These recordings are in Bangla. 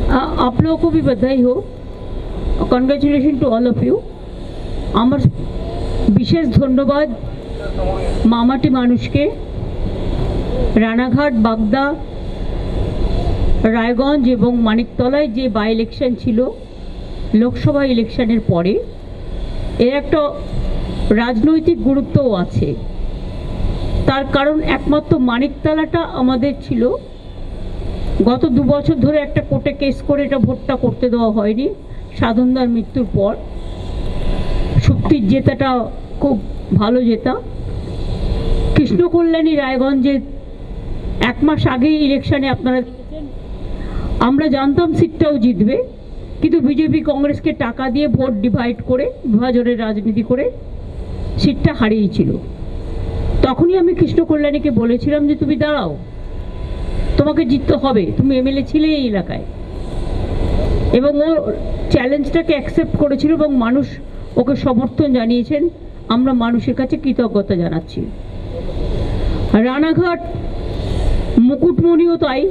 आप लोगों को भी बधाई हो, congratulation to all of you. আমার বিশেষ ধন্যবাদ মামাটি মানুষকে। রানাঘাট, বাগদা, রায়গঞ্জ এবং মানিকতলায় যে বাই ইলেকশন ছিল লোকসভা ইলেকশনের পরে, এর একটা রাজনৈতিক গুরুত্বও আছে। তার কারণ একমাত্র মানিকতলাটা আমাদের ছিল, গত 2 বছর ধরে একটা কোর্টে কেস করে এটা ভোটটা করতে দেওয়া হয়নি। সাধনদার মৃত্যুর পর শক্তির জেতাটা খুব ভালো জেতা। কৃষ্ণকল্যাণী রায়গঞ্জে 1 মাস আগেই ইলেকশনে আপনারা দেখেছেন, আমরা জানতাম সিটটাও জিতবে, কিন্তু বিজেপি কংগ্রেসকে টাকা দিয়ে ভোট ডিভাইড করে, বিভাজনের রাজনীতি করে সিটটা হারিয়েছিল। তখনই আমি কৃষ্ণকল্যাণীকে বলেছিলাম যে তুমি দাঁড়াও, তোমাকে জিততে হবে, তুমি এমএলএ ছিলে এই এলাকায়। এবং ও চ্যালেঞ্জটাকে অ্যাকসেপ্ট করেছিল এবং মানুষ ওকে সমর্থন জানিয়েছেন। আমরা মানুষের কাছে কৃতজ্ঞতা জানাচ্ছি। রানাঘাট মুকুটমণিও তাই,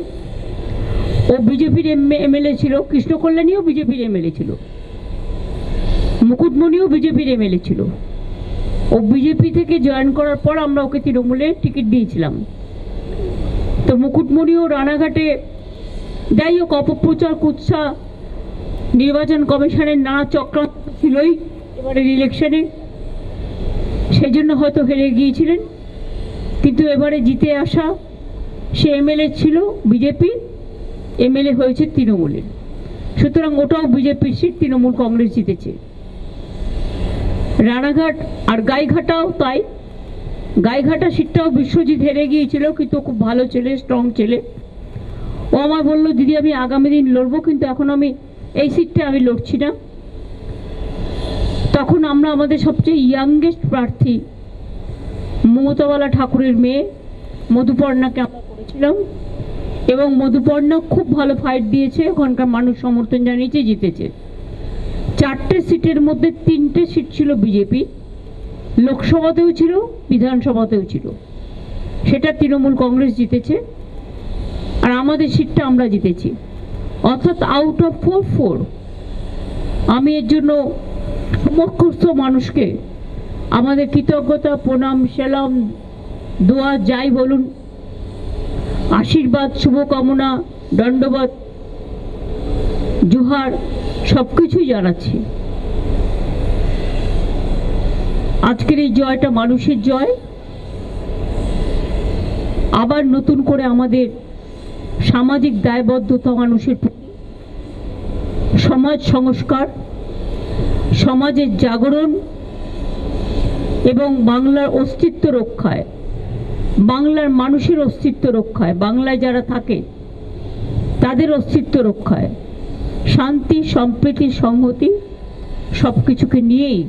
ও বিজেপির এমএলএ ছিল, কৃষ্ণকল্যাণীও বিজেপির এমএলএ ছিল, মুকুটমণিও বিজেপির এমএলএ ছিল। ও বিজেপি থেকে জয়েন করার পর আমরা ওকে তৃণমূলে টিকিট দিয়েছিলাম। তো মুকুটমণিও রানাঘাটে যাই হোক অপপ্রচার কুৎসা, নির্বাচন কমিশনের নানা চক্রান্ত ছিলই এবারের ইলেকশনে, সেই জন্য হয়তো হেরে গিয়েছিলেন। কিন্তু এবারে জিতে আসা, সে এমএলএ ছিল বিজেপি, এমএলএ হয়েছে তৃণমূলের, সুতরাং ওটাও বিজেপির সিট, তৃণমূল কংগ্রেস জিতেছে। রানাঘাট আর গাইঘাটাও তাই, গাইঘাটা সিটটাও বিশ্বজিৎ হেরে গিয়েছিল, কিন্তু খুব ভালো ছেলে, স্ট্রং ছেলে। ও আমার বললো দিদি আমি আগামী দিন লড়বো, কিন্তু এখন আমি এই সিটটা আমি লড়ছি না। তখন আমরা আমাদের সবচেয়ে ইয়াংগেস্ট প্রার্থী মমতাবালা ঠাকুরের মেয়ে মধুপর্ণাকে আমরা করেছিলাম, এবং মধুপর্ণা খুব ভালো ফাইট দিয়েছে, ওখানকার মানুষ সমর্থন জানিয়েছে, জিতেছে। 4টে সিটের মধ্যে 3টে সিট ছিল বিজেপি, লোকসভাতেও ছিল, বিধানসভাতেও ছিল, সেটা তৃণমূল কংগ্রেস জিতেছে। আর আমাদের সিটটা আমরা জিতেছি, অর্থাৎ আউট অফ 4। আমি এর জন্য সমস্ত মানুষকে আমাদের কৃতজ্ঞতা, প্রণাম, সেলাম, দোয়া যাই বলুন, আশীর্বাদ, শুভকামনা, দণ্ডবাদ, জোহার সব কিছুই জানাচ্ছি। আজকের এই জয়টা মানুষের জয়। আবার নতুন করে আমাদের সামাজিক দায়বদ্ধতা, মানুষের সমাজ সংস্কার, সমাজের জাগরণ এবং বাংলার অস্তিত্ব রক্ষায়, বাংলার মানুষের অস্তিত্ব রক্ষায়, বাংলায় যারা থাকে তাদের অস্তিত্ব রক্ষায়, শান্তি, সম্প্রীতি, সংহতি সব কিছুকে নিয়েই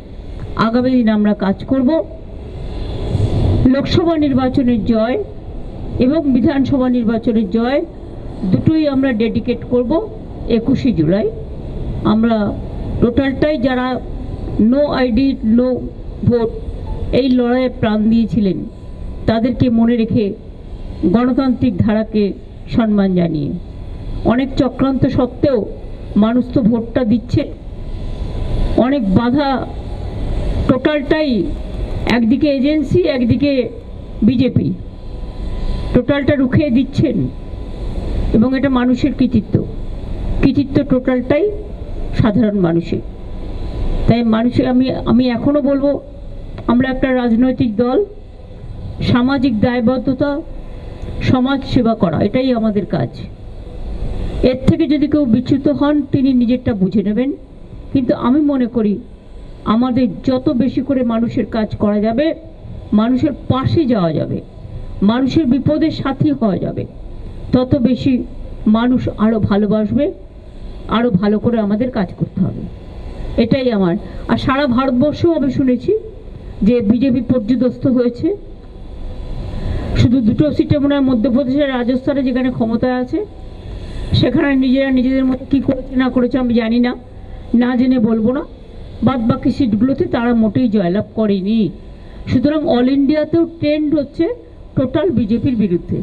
আগামী দিন আমরা কাজ করব। লোকসভা নির্বাচনের জয় এবং বিধানসভা নির্বাচনের জয় দুটোই আমরা ডেডিকেট করব 21শে জুলাই। আমরা টোটালটাই যারা নো আইডি নো ভোট এই লড়াইয়ে প্রাণ দিয়েছিলেন তাদেরকে মনে রেখে, গণতান্ত্রিক ধারাকে সম্মান জানিয়ে, অনেক চক্রান্ত সত্ত্বেও মানুষ তো ভোটটা দিচ্ছে, অনেক বাধা, টোটালটাই একদিকে এজেন্সি একদিকে বিজেপি, টোটালটা রুখে দিচ্ছেন এবং এটা মানুষের কৃতিত্ব টোটালটাই সাধারণ মানুষের। তাই মানুষের আমি এখনো বলবো, আমরা একটা রাজনৈতিক দল, সামাজিক দায়বদ্ধতা, সমাজ সেবা করা এটাই আমাদের কাজ। এর থেকে যদি কেউ বিচ্যুত হন তিনি নিজেরটা বুঝে নেবেন, কিন্তু আমি মনে করি আমাদের যত বেশি করে মানুষের কাজ করা যাবে, মানুষের পাশে যাওয়া যাবে, মানুষের বিপদের সাথী হওয়া যাবে, তত বেশি মানুষ আরও ভালোবাসবে, আরও ভালো করে আমাদের কাজ করতে হবে, এটাই আমার। আর সারা ভারতবর্ষেও আমি শুনেছি যে বিজেপি পর্যদস্ত হয়েছে, শুধু 2টো সিটে মনে হয় মধ্যপ্রদেশের, রাজস্থানে যেখানে ক্ষমতায় আছে, সেখানে নিজেরা নিজেদের মতো কী করেছে না করেছে আমি জানি না, না জেনে বলবো না। বাদ বাকি সিটগুলোতে তারা মোটেই জয়লাভ করেনি। সুতরাং অল ইন্ডিয়াতেও ট্রেন্ড হচ্ছে টোটাল বিজেপির বিরুদ্ধে।